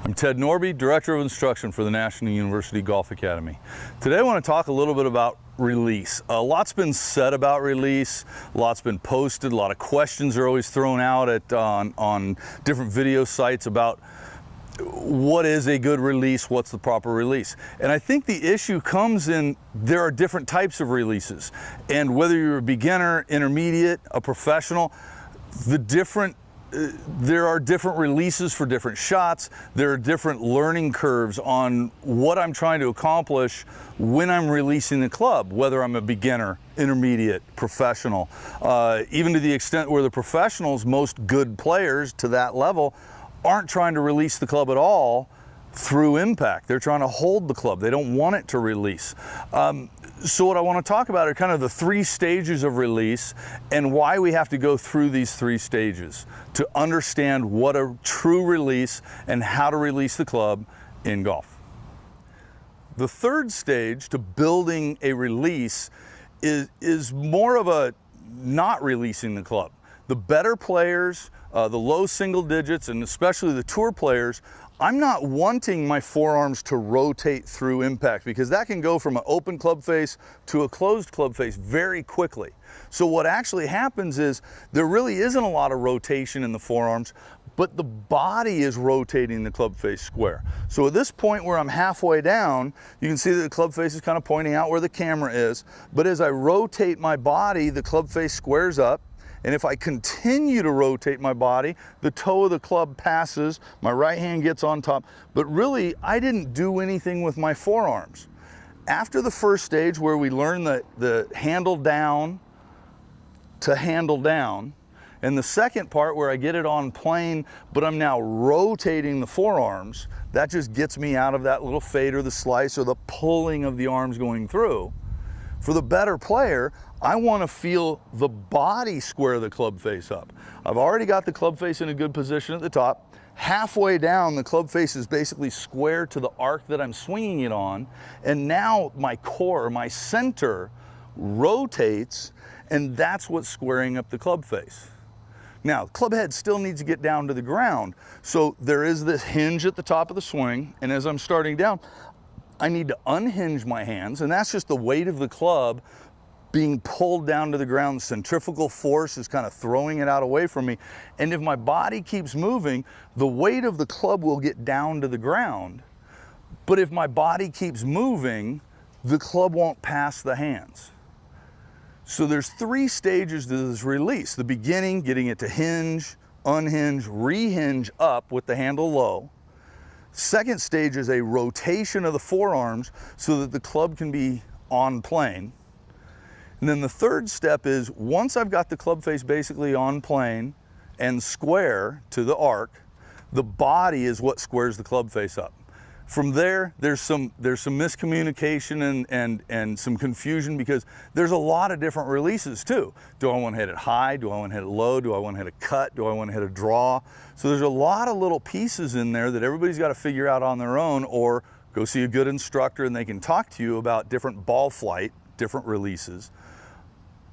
I'm Ted Norby, Director of Instruction for the National University Golf Academy. Today I want to talk a little bit about release. A lot's been said about release, a lot's been posted, a lot of questions are always thrown out on different video sites about what is a good release, what's the proper release. And I think the issue comes in there are different types of releases. And whether you're a beginner, intermediate, a professional, there are different releases for different shots. There are different learning curves on what I'm trying to accomplish when I'm releasing the club, whether I'm a beginner, intermediate, professional, even to the extent where the professionals, most good players to that level, aren't trying to release the club at all through impact. They're trying to hold the club. They don't want it to release. So what I want to talk about are kind of the three stages of release and why we have to go through these three stages to understand what a true release and how to release the club in golf. The third stage to building a release is more of a not releasing the club. The better players, the low single digits, and especially the tour players, I'm not wanting my forearms to rotate through impact because that can go from an open club face to a closed club face very quickly. So what actually happens is there really isn't a lot of rotation in the forearms, but the body is rotating the club face square. So at this point where I'm halfway down, you can see that the club face is kind of pointing out where the camera is. But as I rotate my body, the club face squares up. And if I continue to rotate my body, the toe of the club passes, my right hand gets on top, but really I didn't do anything with my forearms. After the first stage where we learn the handle down to handle down, and the second part where I get it on plane, but I'm now rotating the forearms, that just gets me out of that little fade or the slice or the pulling of the arms going through. For the better player, I want to feel the body square the club face up. I've already got the club face in a good position at the top. Halfway down, the club face is basically square to the arc that I'm swinging it on. And now my core, my center, rotates, and that's what's squaring up the club face. Now, the club head still needs to get down to the ground. So there is this hinge at the top of the swing, and as I'm starting down, I need to unhinge my hands, and that's just the weight of the club being pulled down to the ground. Centrifugal force is kind of throwing it out away from me. And if my body keeps moving, the weight of the club will get down to the ground. But if my body keeps moving, the club won't pass the hands. So there's three stages to this release. The beginning, getting it to hinge, unhinge, rehinge up with the handle low. Second stage is a rotation of the forearms so that the club can be on plane. And then the third step is once I've got the club face basically on plane and square to the arc, the body is what squares the club face up. From there, there's some miscommunication and some confusion because there's a lot of different releases too. Do I want to hit it high? Do I want to hit it low? Do I want to hit a cut? Do I want to hit a draw? So there's a lot of little pieces in there that everybody's got to figure out on their own, or go see a good instructor and they can talk to you about different ball flight, different releases.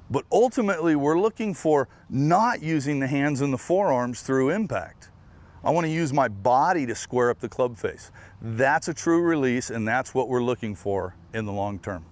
But ultimately, we're looking for not using the hands and the forearms through impact. I want to use my body to square up the club face. That's a true release, and that's what we're looking for in the long term.